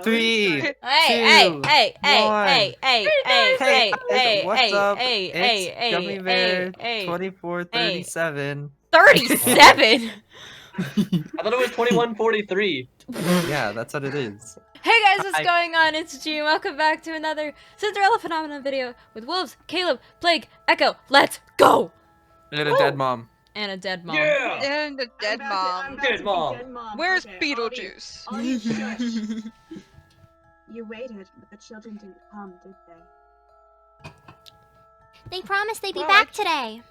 3, 2, Hey, 1. What's up? It's Gummy Bear 2437. 37? I thought it was 2143. Yeah, that's what it is. Hey guys, what's going on? It's G, and welcome back to another Cinderella Phenomenon video with Wolves, Caleb, Plague, Echo. Let's go! And a dead mom. And a dead mom. Yeah! And a dead mom. Dead mom. Where's Okay, Beetlejuice? all you shush. You waited, but the children didn't come, did they? They promised they'd be Well, back today.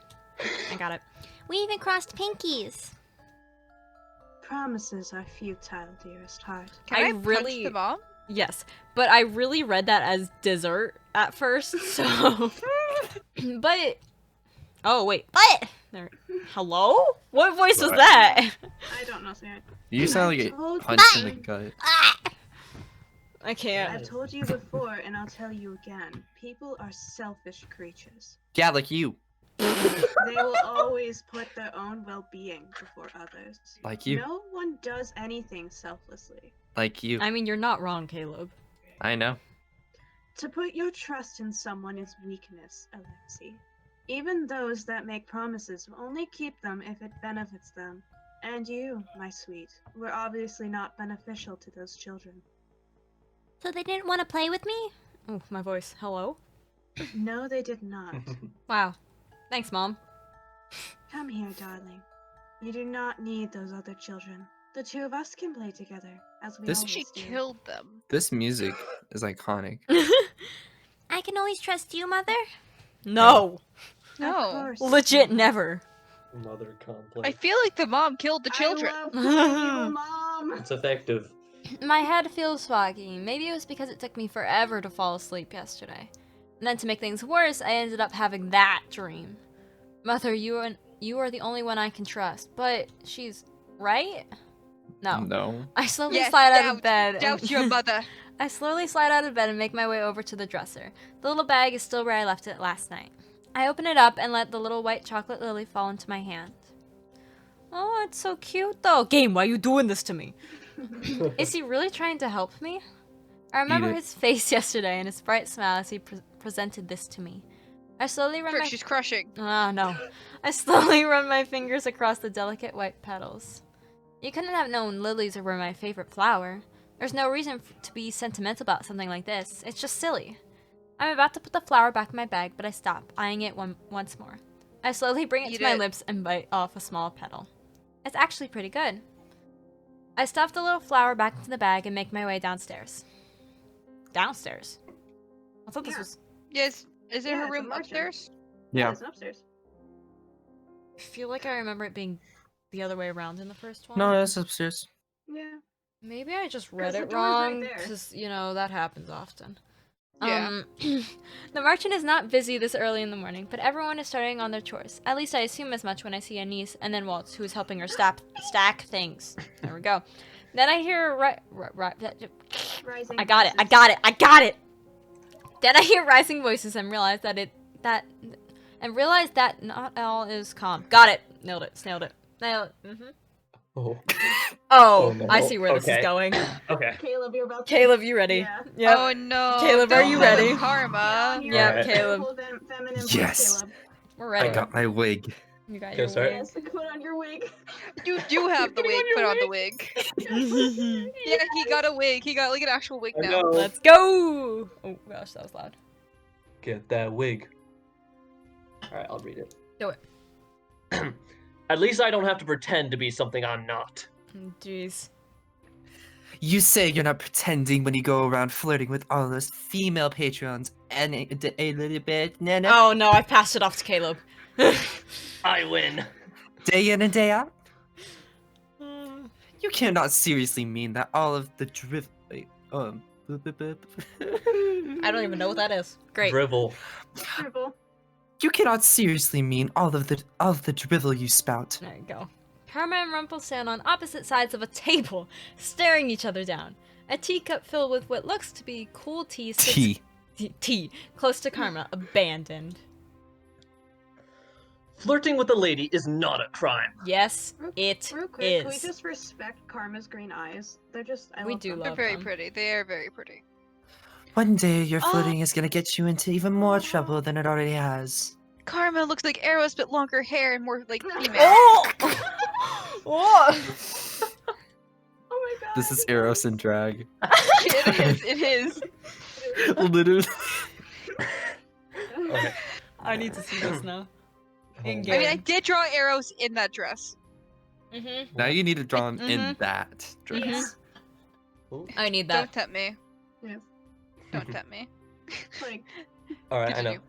I got it. We even crossed pinkies. Promises are futile, dearest heart. Can I really- punch the mom? Yes, but I really read that as dessert at first, so... but... Oh, wait. But... There. Hello? What voice was that? I don't know, Sarah. You sound like I a told punch in the you. gut. I can't. I've told you before, and I'll tell you again. People are selfish creatures. Yeah, like you. They will always put their own well-being before others. Like you. No one does anything selflessly. Like you. I mean, you're not wrong, Caleb. I know. To put your trust in someone is weakness, Alexi. Even those that make promises will only keep them if it benefits them. And you, my sweet, were obviously not beneficial to those children. So they didn't want to play with me? Oh, my voice. Hello? No, they did not. Wow. Thanks, Mom. Come here, darling. You do not need those other children. The two of us can play together, as we This- always She do. killed them. This music is iconic. I can always trust you, Mother. No. Of No. course. Legit never. Mother I complex. feel like the mom killed the children. I love playing you, Mom. It's effective. My head feels foggy. Maybe it was because it took me forever to fall asleep yesterday. And then to make things worse, I ended up having that dream. Mother, you are the only one I can trust. But she's right? No. No. I slowly Yes, slide out of bed. and- Doubt your mother. I slowly slide out of bed and make my way over to the dresser. The little bag is still where I left it last night. I open it up and let the little white chocolate lily fall into my hand. Oh, it's so cute though. Game, why are you doing this to me? Is he really trying to help me? I remember it. his face yesterday and his bright smile as he presented this to me. I slowly run Frick, my... she's crushing. Ah, no. I slowly run my fingers across the delicate white petals. You couldn't have known lilies were my favorite flower. There's no reason to be sentimental about something like this. It's just silly. I'm about to put the flower back in my bag, but I stop, eyeing it once more. I slowly bring it Eat to my it. lips and bite off a small petal. It's actually pretty good. I stuff the little flower back into the bag and make my way downstairs. Downstairs? I thought this Yeah. was... Yes. Is it Yeah, her it's a room merchant. upstairs? Yeah. It's upstairs. I feel like I remember it being the other way around in the first one. No, it's upstairs. Yeah. Maybe I just read 'Cause the it door's right wrong, there. because, you know, that happens often. Yeah. The merchant is not busy this early in the morning, but everyone is starting on their chores. At least I assume as much when I see Anise and then Waltz, who is helping her stack things. There we go. Then I hear Rising I got it. voices. Then I hear rising voices and realize that not all is calm. Got it. Nailed it. Snailed it. Nailed it. Oh. Oh, Oh, no. I see where this is Okay. going. Okay. Caleb, you're about to. Caleb, you ready? Yeah. Yep. Oh no. Caleb, are don't you call it ready? Karma. You're Yeah, Alright. Caleb. beautiful feminine voice, Yes. Caleb. We're I ready. got my wig. You got Okay, your sorry. wig. Yes, put on your wig. You do have the wig. Put on the wig. Yeah, he got a wig. He got like an actual wig I now. know. Let's go! Oh gosh, that was loud. Get that wig. Alright, I'll read it. Do it. At least I don't have to pretend to be something I'm not. Jeez. You say you're not pretending when you go around flirting with all those female patrons and a little bit Oh no, I passed it off to Caleb. I win. day in and day out. You cannot seriously mean that all of the I don't even know what that is. Great. Drivel. Dribble. You cannot seriously mean all of the drivel you spout. There you go. Karma and Rumpel stand on opposite sides of a table, staring each other down. A teacup filled with what looks to be cool tea sits Tea. tea close to Karma, abandoned. Flirting with a lady is not a crime. Yes, it Real quick, can we is. just respect Karma's green eyes? They're just, I We love do them. They're love very them. pretty. They are very pretty. One day your flirting is gonna get you into even more trouble than it already has. Karma looks like Arrows, but longer hair and more like female. Oh! Oh! Oh my god. This is Eros in drag. It is. Literally. Okay. I need to see this now. In I game. mean, I did draw Arrows in that dress. Mm-hmm. Now you need to draw him in Mhm. that dress. Ooh. I need Don't that. tempt me. Yes. Don't tempt me. Like, All right, I know. Continue.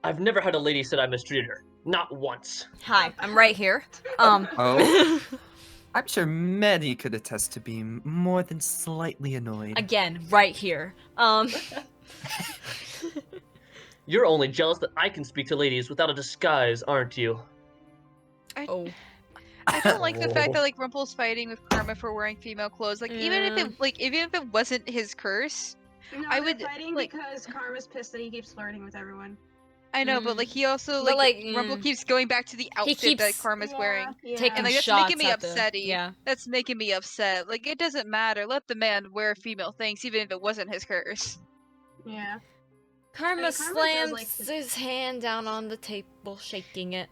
I've never had a lady said I mistreated her. Not once. Hi, I'm right here. Oh? I'm sure many could attest to being more than slightly annoyed. Again, right here. You're only jealous that I can speak to ladies without a disguise, aren't you? Oh. I don't like the fact that like Rumpel's fighting with Karma for wearing female clothes. Like even if Yeah. it wasn't his curse, no, I they're would, fighting like- because Karma's pissed that he keeps flirting with everyone. I know, but like he also But, like, like, Rumpel keeps going back to the outfit that keeps- Karma's wearing. Yeah. Taking And like that's shots making me at the- upsetty. Yeah. That's making me upset. Like it doesn't matter. Let the man wear female things, even if it wasn't his curse. Yeah. Karma Karma does slams like to- his hand down on the table, shaking it.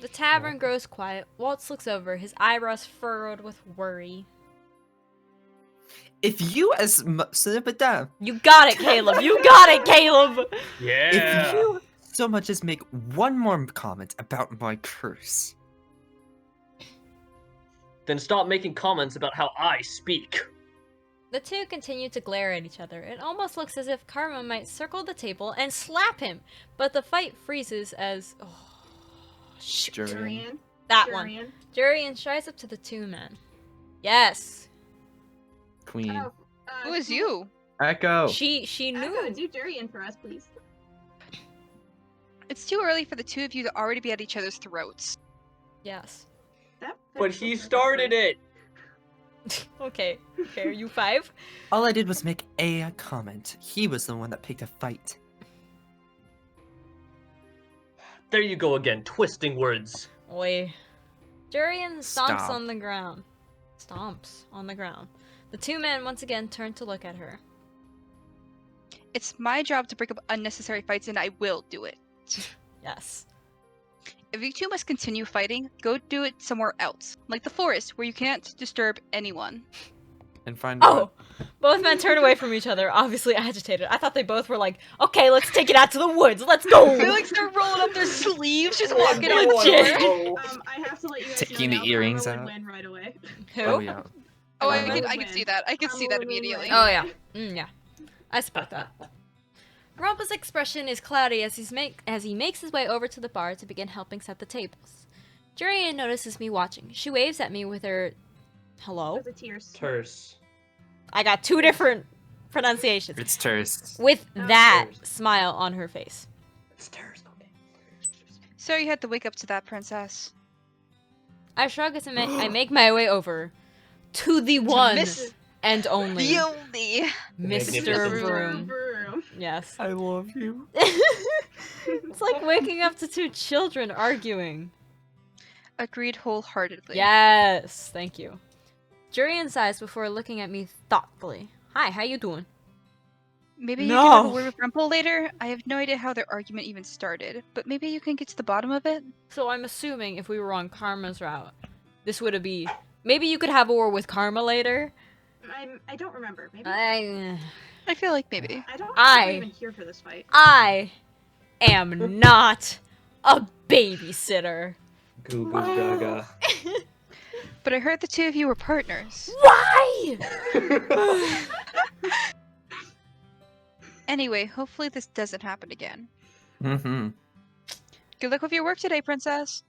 The tavern grows quiet. Waltz looks over, his eyebrows furrowed with worry. If you as Cinderella, You got it, Caleb! You got it, Caleb! Yeah. if you so much as make one more comment about my curse, Then stop making comments about how I speak. The two continue to glare at each other. It almost looks as if Karma might circle the table and slap him, but the fight freezes as... Oh, shoot. Durian. Durian. That one. Durian. Jurian strides up to the two men. Yes! Queen. Oh, Who is you? Echo. She Echo, knew. do Durian for us, please. It's too early for the two of you to already be at each other's throats. Yes. That But fits he perfectly. started it. Okay. Okay, are you 5? All I did was make a comment. He was the one that picked a fight. There you go again, twisting words. Oi. Jurian stomps Stomp. on the ground. Stomps on the ground. The two men once again turn to look at her. It's my job to break up unnecessary fights, and I will do it. Yes. If you two must continue fighting, go do it somewhere else, like the forest, where you can't disturb anyone. And find Oh! Both men turn away from each other, obviously agitated. I thought they both were like, okay, let's take it out to the woods. Let's go! Felix, they're rolling up their sleeves, just walking on the Legit. floor. I have to let you guys Taking know the now, earrings Karma out. would win right away. Who? Oh yeah. Oh, I Karma can, would I can win. see that. I can see that Karma would win immediately. right Oh yeah. Yeah. I support that. Rumpel's expression is cloudy as he makes his way over to the bar to begin helping set the tables. Jurian notices me watching. She waves at me with her... Hello? With the tears. Terse. I got 2 different pronunciations. It's terse. With Oh. that smile on her face. It's terse, okay. So you had to wake up to that, princess. I shrug as I make my way over. To the one Miss- and only The only. Mr. Magnificent. Broom. Broom. Yes. I love you. It's like waking up to 2 children arguing. Agreed wholeheartedly. Yes, thank you. Jurian sighs before looking at me thoughtfully. Hi, how you doing? Maybe you can have a No. word with Rumpel later? I have no idea how their argument even started, but maybe you can get to the bottom of it? So I'm assuming if we were on Karma's route, this would be... Maybe you could have a war with Karma later? I don't remember. Maybe. I feel like maybe. I don't know if I- we're even here for this fight. I am not a babysitter. Goo goo gaga. But I heard the two of you were partners. Why? Anyway, hopefully this doesn't happen again. Mm-hmm. Good luck with your work today, princess.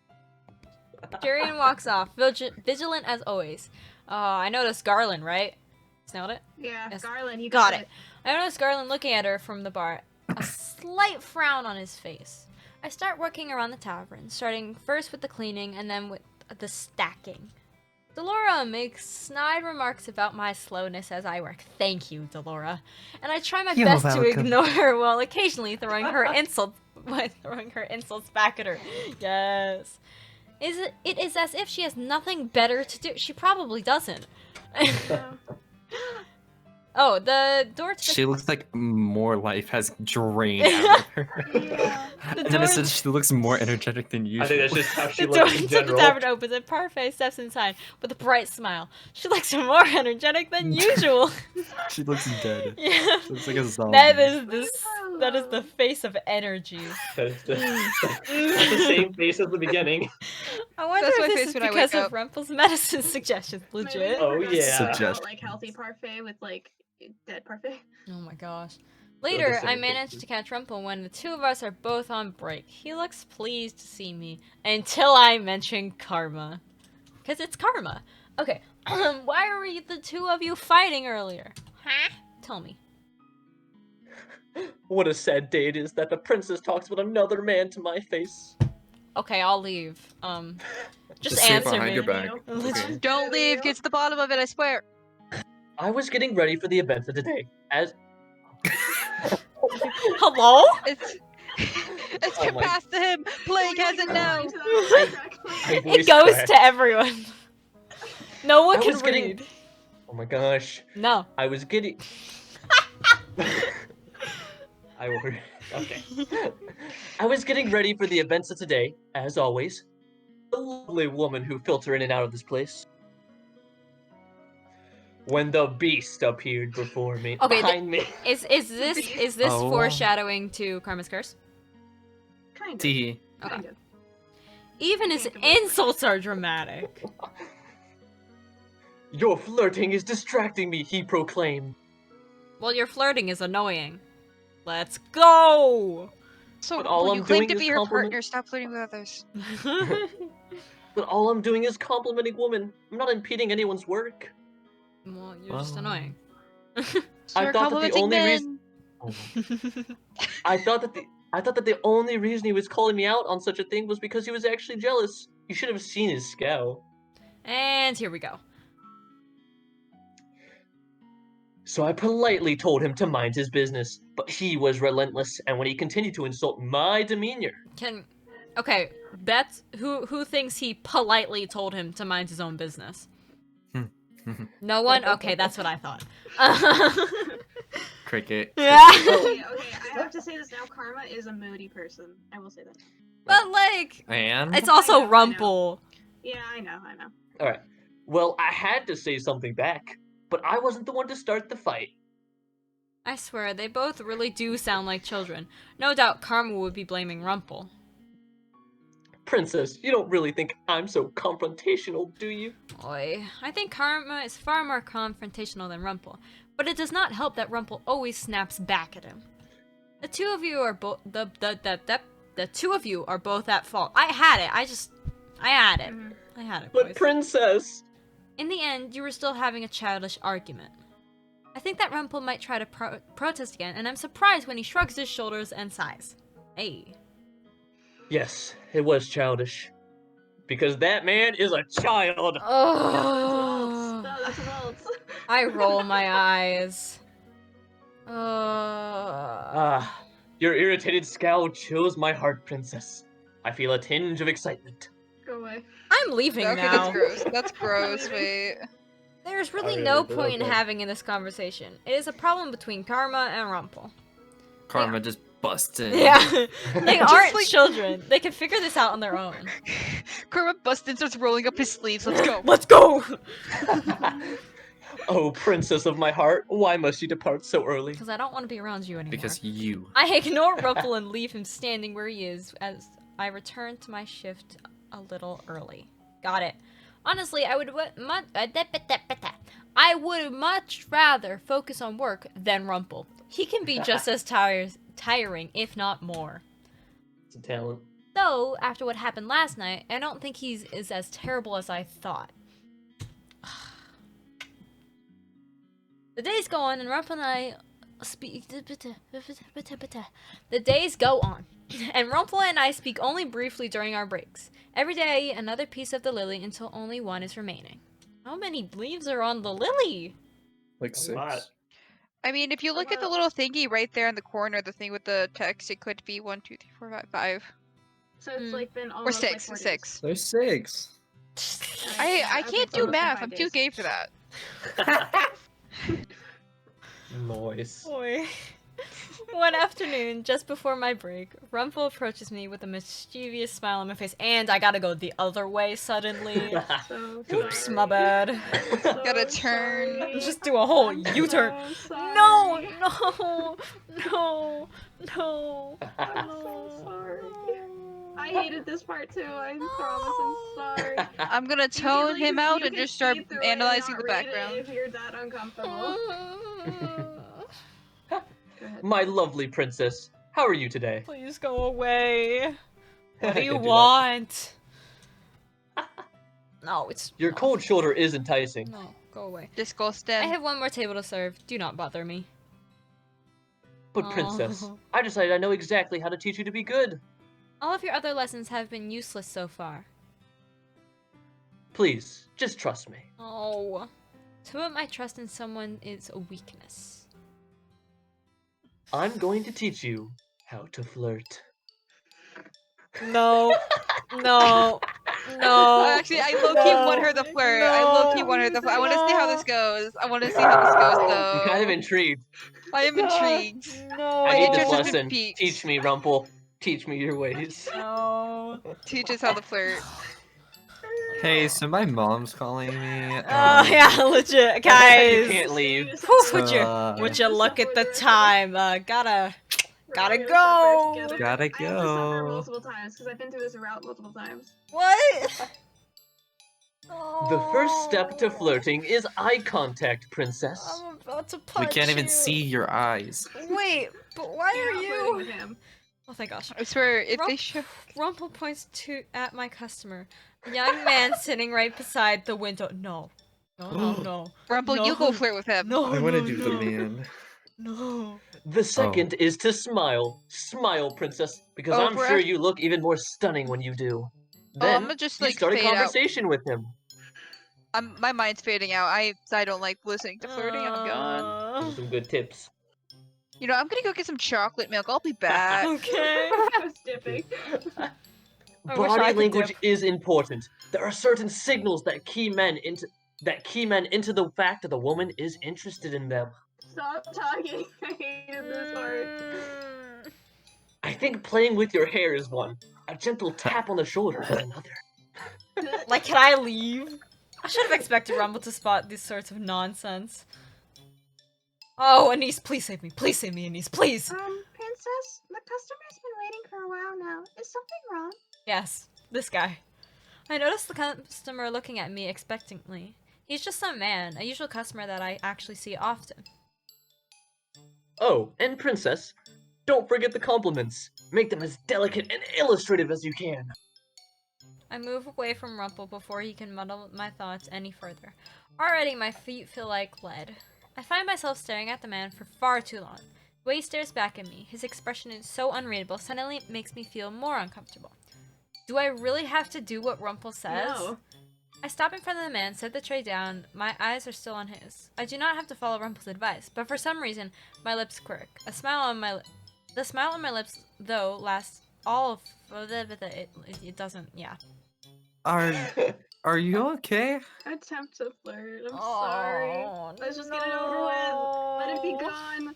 Jurian walks off, vigilant as always. I noticed Garland, right? Snailed it? Yeah, Yes. Garland, you Got got it. I noticed Garland looking at her from the bar, a slight frown on his face. I start working around the tavern, starting first with the cleaning and then with the stacking. Delora makes snide remarks about my slowness as I work. Thank you, Delora. And I try my You're best to welcome. ignore her while occasionally throwing her insults by throwing her insults back at her. Yes. It is as if she has nothing better to do. She probably doesn't. Oh, the door to the... She looks like more life has drained out of her. Yeah. The And then it door- says she looks more energetic than usual. I think that's just how she The door looks in to the general. tavern opens and Parfait steps inside with a bright smile. She looks more energetic than usual. She looks dead. Yeah. She looks like a zombie. That is the face of energy. That's the same face as the beginning. I wonder That's if my this face is when I because wake of Rumpel's medicine suggestions. Maybe Legit. we Oh, forgot yeah. to talk Suggestion. about, like healthy parfait with like dead parfait. Oh my gosh. Later, I same managed faces. to catch Rumpel when the two of us are both on break. He looks pleased to see me until I mention Karma. Because it's Karma. Okay, why were the two of you fighting earlier? Huh? Tell me. What a sad day it is that the princess talks with another man to my face. Okay, I'll leave. Just say it answer behind me. your back. Okay. Don't leave. Get to the bottom of it. I swear. I was getting ready for the event of today, as Hello? It's Oh get my- past to him. Plague has it now. I It voice goes cracked. to everyone. No one I can was getting- read. Oh my gosh. No. I was getting. I will. Okay. I was getting ready for the events of today, as always. The lovely woman who filter in and out of this place. When the beast appeared before me, Okay, behind me. Is this Oh. foreshadowing to Karma's curse? Kind of. Tee. Okay. Kind of. Even his Think about it. insults are dramatic. Your flirting is distracting me, he proclaimed. Well, your flirting is annoying. Let's go! So But all when I'm you claim doing to is be her compliment- partner, stop flirting with others. But all I'm doing is complimenting women. I'm not impeding anyone's work. Well, you're just Wow. annoying. So I you're thought that the complimenting only men. reason I thought that the only reason he was calling me out on such a thing was because he was actually jealous. You should have seen his scowl. And here we go. So I politely told him to mind his business, but he was relentless, and when he continued to insult my demeanor, Okay, that's who thinks he politely told him to mind his own business? No one? Okay, that's what I thought. Cricket. Yeah. Okay, I have to say this now. Karma is a moody person. I will say that. But like, And it's also I know. Rumpel. Yeah, I know. alright. Well, I had to say something back, but I wasn't the one to start the fight. I swear, they both really do sound like children. No doubt Karma would be blaming Rumpel. Princess, you don't really think I'm so confrontational, do you? Oi, I think Karma is far more confrontational than Rumpel, but it does not help that Rumpel always snaps back at him. The two of you are both the two of you are both at fault. I had it. I had it. Mhm. I had it, But boys. Princess! In the end, you were still having a childish argument. I think that Rumpel might try to protest again, and I'm surprised when he shrugs his shoulders and sighs. Hey. Yes, it was childish. Because that man is a child! Oh. No, that's adults. I roll my eyes. Ah, your irritated scowl chills my heart, Princess. I feel a tinge of excitement. Go away. I'm leaving Okay, now. that's gross. That's gross. Wait. There's really Alright, no but point in okay. having in this conversation. It is a problem between Karma and Rumpel. Karma just busts in. Yeah, they Just aren't like- children. They can figure this out on their own. Karma busts in, starts rolling up his sleeves. Let's go. Let's go! Oh, princess of my heart, why must you depart so early? Because I don't want to be around you anymore. Because you. I ignore Rumpel and leave him standing where he is as I return to my shift a little early. Got it. Honestly, I would much rather focus on work than Rumpel. He can be just as tiring, if not more. It's a talent. Though, after what happened last night, I don't think he is as terrible as I thought. The days go on, and Rumpel and I speak. The days go on, and Rumpel and I speak only briefly during our breaks. Every day, another piece of the lily until only one is remaining. How many leaves are on the lily? Like A lot. I mean, if you look at the little thingy right there in the corner, the thing with the text, it could be 1, 2, 3, 4, 5, 5. So it's like been Or almost 6, like 4 days. 6. There's 6. Alright, yeah, I okay, can't so do it's been math. 5 I'm too days. gay for that. Noise. Boy. One afternoon, just before my break, Rumpel approaches me with a mischievous smile on my face, and I gotta go the other way suddenly. So Oops, sorry. my bad. So Gotta turn. sorry. Just do a whole I'm U-turn. so No, sorry. no, no, no. I'm so sorry. I hated this part too. I promise. I'm sorry. I'm gonna You can, tone like, him out you and can just start see through it and analyzing not the read it background. if you're that uncomfortable. Go ahead. My lovely princess, how are you today? Please go away. What do I you can do that. want? No, it's Your no. cold shoulder is enticing. No, go away. Disgusting. I have one more table to serve. Do not bother me. But princess, Oh. I decided I know exactly how to teach you to be good. All of your other lessons have been useless so far. Please, just trust me. Oh. To put my trust in someone is a weakness. I'm going to teach you how to flirt. No. No. No. Actually, I low-key want her the flirt. I low-key want her the flirt. I want to see how this goes. I want to see how this goes, though. I'm kind of intrigued. I am intrigued. No. I need this interest has been lesson. piqued. Teach me, Rumpel. Teach me your ways. No. Teach us how to flirt. Hey, so my mom's calling me. Oh yeah, legit, You guys. can't leave. Whew, So, would you look at the time? Gotta We're go. gonna suffer together. Gotta I have to suffer go. multiple times because I've been through this route multiple times. What? The first step to Oh, flirting is eye contact, princess. I'm about to we punch can't even you. see your eyes. Wait, but why You're are not flirting with you? him. Oh thank gosh. I swear, if they Rump- show. Rumpel points at my customer, a young man sitting right beside the window. No, no. Rumple, you No. go flirt with him. No, I want to no, do no. the man. No. The second is to smile. Smile, princess, because I'm Over sure after- you look even more stunning when you do. I'm Then gonna just, you like, start a fade out. conversation with him. My mind's fading out. I don't like listening to flirting. I'm gone. Those are some good tips. You know, I'm gonna go get some chocolate milk. I'll be back. Okay. I was dipping. I wish I Body could language dip. is important. There are certain signals that key men into the fact that the woman is interested in them. Stop talking. I hated this part. I think playing with your hair is one. A gentle tap on the shoulder is another. Like, can I leave? I should have expected Rumble to spot these sorts of nonsense. Oh, Anise, please save me. Please save me, Anise, please. Princess, the customer's been waiting for a while now. Is something wrong? Yes, this guy. I noticed the customer looking at me expectantly. He's just some man, a usual customer that I actually see often. Oh, and princess, don't forget the compliments. Make them as delicate and illustrative as you can. I move away from Rumpel before he can muddle my thoughts any further. Already my feet feel like lead. I find myself staring at the man for far too long. The way he stares back at me, his expression is so unreadable, suddenly it makes me feel more uncomfortable. Do I really have to do what Rumpel says? No. I stop in front of the man, set the tray down, my eyes are still on his. I do not have to follow Rumpel's advice, but for some reason, my lips quirk. The smile on my lips, though, lasts all of it doesn't, yeah. Are you okay? Attempt to flirt. I'm sorry. Let's just get it over with. Let it be gone.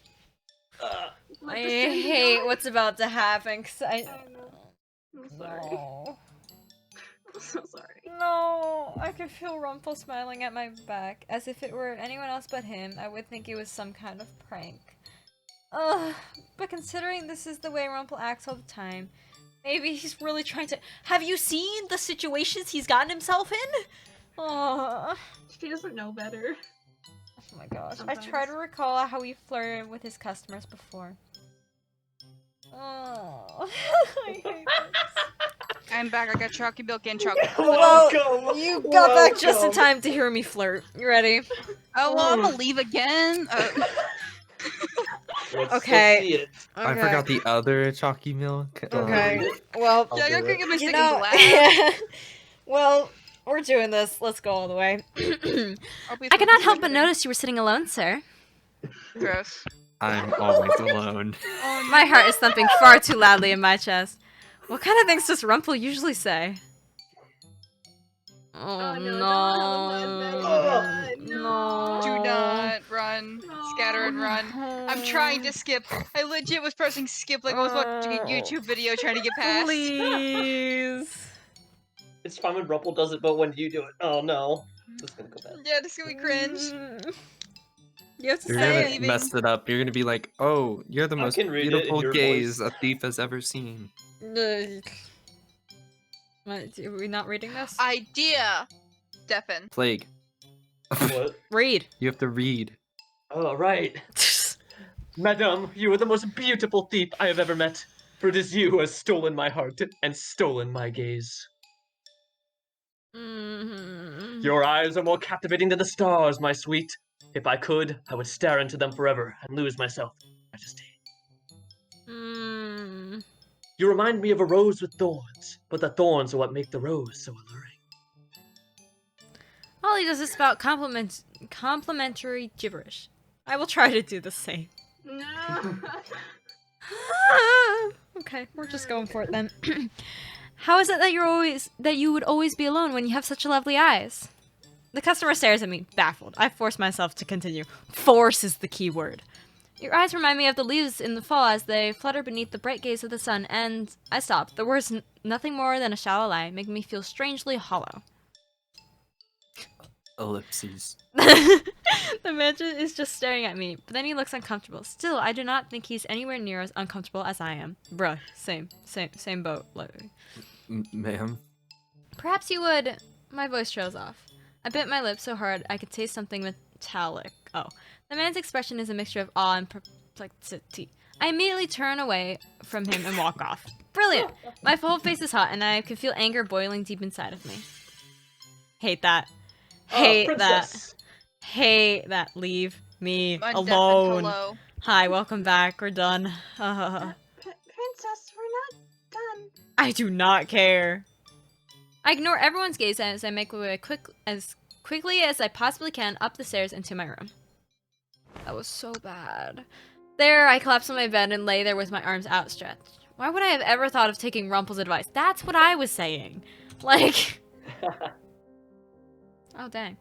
Let I the sin be hate gone. what's about to happen, cause I know. I'm sorry. No. I'm so sorry. No, I could feel Rumpel smiling at my back. As if it were anyone else but him, I would think it was some kind of prank. Ugh, but considering this is the way Rumpel acts all the time, maybe he's really trying to— Have you seen the situations he's gotten himself in? Oh She doesn't know better. my gosh. Sometimes. I try to recall how he flirted with his customers before. Oh, I hate this. I'm back. I got chocolate milk and chocolate. Well, you got back just in time to hear me flirt. You ready? Oh, well, I'm gonna leave again. Let's Okay. see it. I forgot the other chalky milk. Okay. Well, I'll Yeah, I do gotta it. get my you second know, glass. well, we're doing this. Let's go all the way. I'll be I cannot help focused but on notice you were sitting alone, sir. Gross. I'm always alone. My heart is thumping far too loudly in my chest. What kind of things does Rumpel usually say? Oh, no, no. don't No. Do not run. Scatter and run. I'm trying to skip. I legit was pressing skip like I was watching a YouTube video trying to get past. Please. It's fine when Rumpel does it, but when you do it, oh no. This is gonna go bad. Yeah, this is gonna be cringe. You have to You're say gonna it. leaving. mess it up. You're gonna be like, oh, you're the I most can read it in beautiful your gaze voice. a thief has ever seen. What, are we not reading this? Idea. Deafen. Plague. What? Read. You have to read. Oh, right. Madame, you are the most beautiful thief I have ever met. For it is you who has stolen my heart and stolen my gaze. Mhm. Your eyes are more captivating than the stars, my sweet. If I could, I would stare into them forever and lose myself in majesty. Mm. You remind me of a rose with thorns, but the thorns are what make the rose so alluring. All he does is spout complimentary gibberish. I will try to do the same. No. Okay, we're just going for it then. How is it that you would always be alone when you have such lovely eyes? The customer stares at me, baffled. I force myself to continue. Force is the key word. Your eyes remind me of the leaves in the fall as they flutter beneath the bright gaze of the sun, and I stop. The words nothing more than a shallow lie, making me feel strangely hollow. Ellipses. The man is just staring at me, but then he looks uncomfortable. Still, I do not think he's anywhere near as uncomfortable as I am. Bruh, same boat. Ma'am? Perhaps you would... My voice trails off. I bit my lip so hard I could taste something metallic. Oh. The man's expression is a mixture of awe and perplexity. I immediately turn away from him and walk off. Brilliant! My whole face is hot and I can feel anger boiling deep inside of me. Hate that. Hate that. Princess. Hate that. Leave me Undeafen, alone. hello. Hi, welcome back. We're done. Princess, we're not done. I do not care. I ignore everyone's gaze as I make my way as quickly as I possibly can up the stairs into my room. That was so bad. There, I collapse on my bed and lay there with my arms outstretched. Why would I have ever thought of taking Rumpel's advice? That's what I was saying. Like... Oh, dang.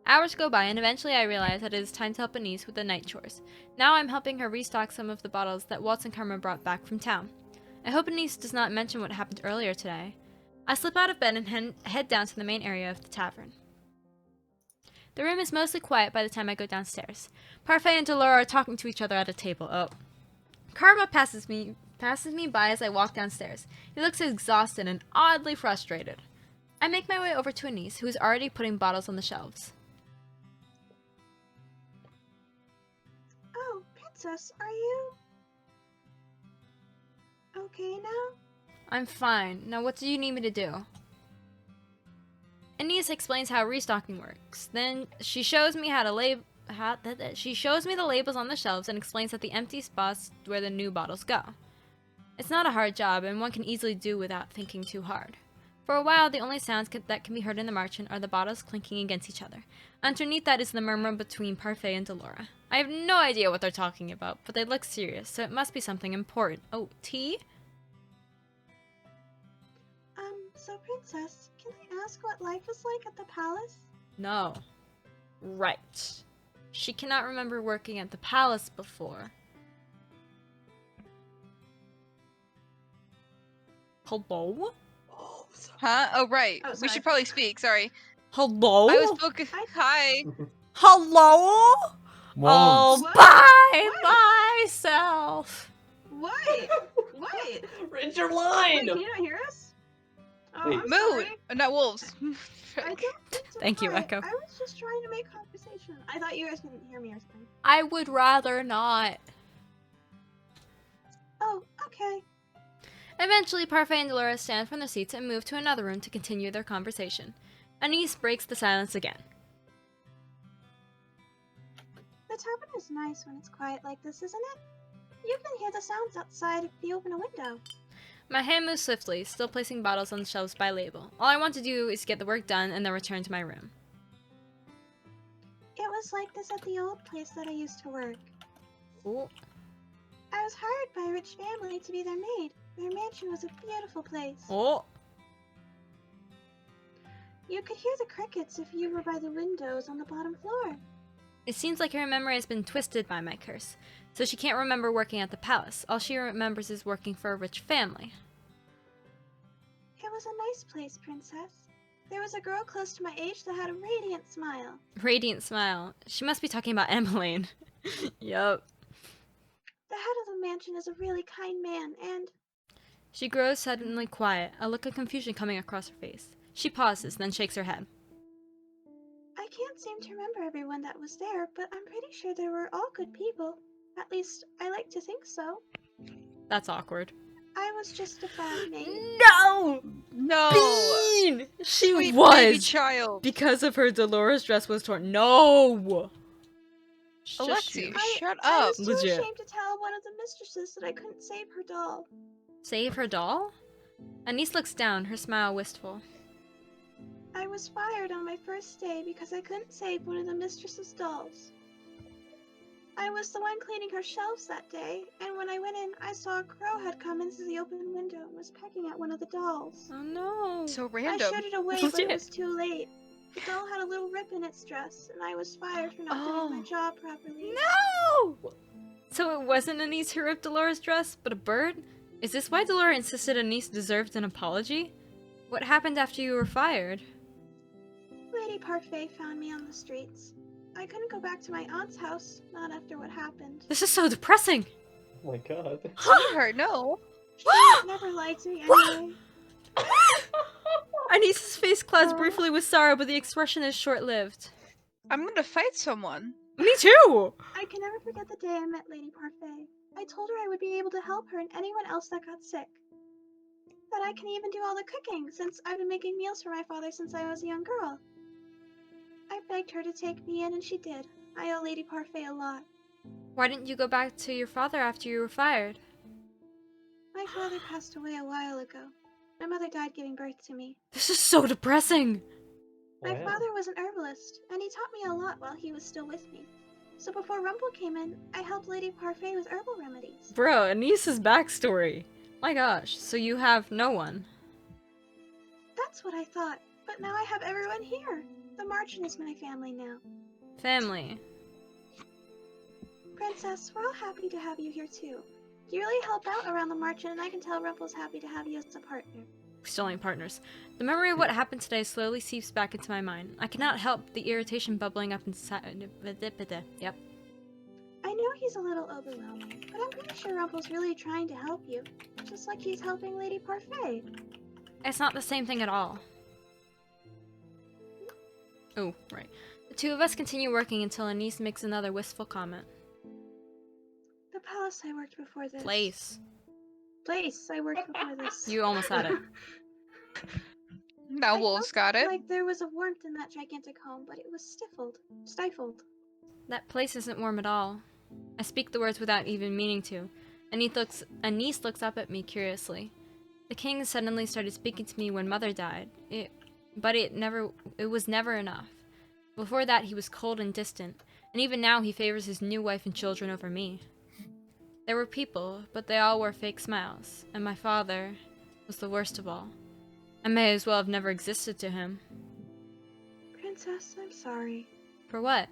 Hours go by, and eventually I realize that it is time to help Anise with the night chores. Now I'm helping her restock some of the bottles that Waltz and Karma brought back from town. I hope Anise does not mention what happened earlier today. I slip out of bed and head down to the main area of the tavern. The room is mostly quiet by the time I go downstairs. Parfait and Delora are talking to each other at a table. Oh. Karma passes me by as I walk downstairs. He looks exhausted and oddly frustrated. I make my way over to Anise, who is already putting bottles on the shelves. Oh, Princess, are you okay now? I'm fine. Now what do you need me to do? Anise explains how restocking works. Then she shows me she shows me the labels on the shelves and explains that the empty spots where the new bottles go. It's not a hard job, and one can easily do without thinking too hard. For a while, the only sounds that can be heard in the marching are the bottles clinking against each other. Underneath that is the murmur between Parfait and Delora. I have no idea what they're talking about, but they look serious, so it must be something important. Oh, tea? So Princess, can I ask what life is like at the palace? No. Right. She cannot remember working at the palace before. Hello? Huh? Oh, right. Oh, We sorry. should probably speak. Sorry. Hello? I was focused. Hi. Hello? Waltz. Oh, What? bye myself. Wait! Wait! Read your Wait, line! can you not hear us? Oh, Wait. I'm Mood. sorry. Not wolves. I don't think so. Thank you, Sorry. Echo. I was just trying to make conversation. I thought you guys couldn't hear me or something. I would rather not. Oh, okay. Eventually, Parfait and Delora stand from their seats and move to another room to continue their conversation. Anise breaks the silence again. The tavern is nice when it's quiet like this, isn't it? You can hear the sounds outside if you open a window. My hand moves swiftly, still placing bottles on the shelves by label. All I want to do is get the work done and then return to my room. It was like this at the old place that I used to work. Oh. I was hired by a rich family to be their maid. Their mansion was a beautiful place. Oh. You could hear the crickets if you were by the windows on the bottom floor. It seems like her memory has been twisted by my curse, so she can't remember working at the palace. All she remembers is working for a rich family. It was a nice place, Princess. There was a girl close to my age that had a radiant smile. Radiant smile. She must be talking about Emmeline. Yup. The head of the mansion is a really kind man, and She grows suddenly quiet, a look of confusion coming across her face. She pauses, then shakes her head. I can't seem to remember everyone that was there, but I'm pretty sure they were all good people. At least, I like to think so. That's awkward. I was just a bad maid. No! No. Bean! She Sweet was! baby child. Because of her Dolores dress was torn. No! Shush Alexi, you. shut I up. was too Legit. ashamed to tell one of the mistresses that I couldn't save her doll. Save her doll? Anise looks down, her smile wistful. I was fired on my first day because I couldn't save one of the mistress's dolls. I was the one cleaning her shelves that day, and when I went in, I saw a crow had come in through the open window and was pecking at one of the dolls. Oh no. So I random. shooed it away, but Legit. it was too late. The doll had a little rip in its dress, and I was fired for not doing my job properly. No! So it wasn't Anise who ripped Dolores' dress, but a bird? Is this why Dolores insisted Anise deserved an apology? What happened after you were fired? Lady Parfait found me on the streets. I couldn't go back to my aunt's house, not after what happened. This is so depressing! Oh my god. Sweetheart, no. She never lied to me anyway. Anise's face clouds Aw. briefly with sorrow, but the expression is short-lived. I'm gonna fight someone. Me too! I can never forget the day I met Lady Parfait. I told her I would be able to help her and anyone else that got sick. That I can even do all the cooking, since I've been making meals for my father since I was a young girl. I begged her to take me in, and she did. I owe Lady Parfait a lot. Why didn't you go back to your father after you were fired? My father passed away a while ago. My mother died giving birth to me. This is so depressing! My Oh, yeah. father was an herbalist, and he taught me a lot while he was still with me. So before Rumpel came in, I helped Lady Parfait with herbal remedies. Bro, Anise's backstory. My gosh, so you have no one. That's what I thought, but now I have everyone here. The Marchant is my family now. Family. Princess, we're all happy to have you here too. You really help out around the Marchant, and I can tell Rumpel's happy to have you as a partner. We still ain't partners. The memory of what happened today slowly seeps back into my mind. I cannot help the irritation bubbling up inside. Yep. I know he's a little overwhelming, but I'm pretty sure Rumpel's really trying to help you. Just like he's helping Lady Parfait. It's not the same thing at all. Oh, right. The two of us continue working until Anise makes another wistful comment. The palace I worked before this. Place. Place I worked before this. You almost had it. Now I Wolf's felt got it. like there was a warmth in that gigantic home, but it was stifled. That place isn't warm at all. I speak the words without even meaning to. Anise looks up at me curiously. The king suddenly started speaking to me when Mother died. It was never enough. Before that, he was cold and distant, and even now he favors his new wife and children over me. There were people, but they all wore fake smiles, and my father was the worst of all. I may as well have never existed to him. Princess, I'm sorry. For what?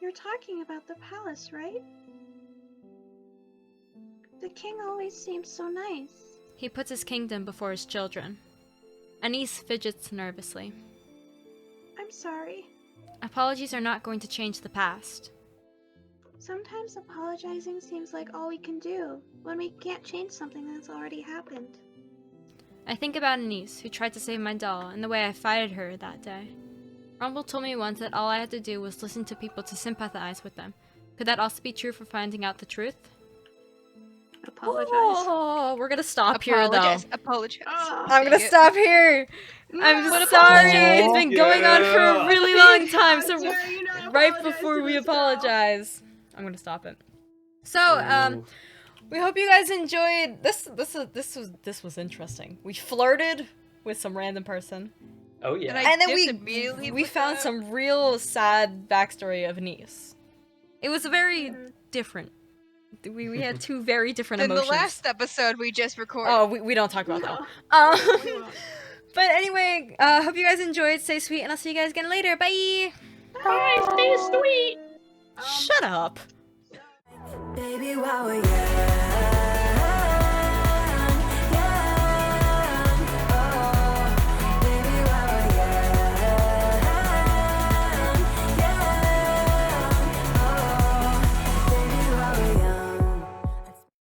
You're talking about the palace, right? The king always seems so nice. He puts his kingdom before his children. Anise fidgets nervously. I'm sorry. Apologies are not going to change the past. Sometimes apologizing seems like all we can do when we can't change something that's already happened. I think about Anise, who tried to save my doll, and the way I fighted her that day. Rumpel told me once that all I had to do was listen to people to sympathize with them. Could that also be true for finding out the truth? Apologize. Oh, we're gonna stop here, though. Apologize. I'm gonna Dang it. stop here. I'm But sorry. apologize. It's been going on for a really long time, so How dare you not right apologize before to we this girl? apologize, I'm gonna stop it. So, we hope you guys enjoyed this. This was interesting. We flirted with some random person. Oh yeah. And I And then dipped immediately we with found that. some real sad backstory of Anise. It was very different. We had two very different Than emotions. the last episode we just recorded. Oh, we don't talk about that. We won't. But anyway, hope you guys enjoyed. Stay sweet, and I'll see you guys again later. Bye. Bye, stay sweet. Shut up. Baby, while we're young.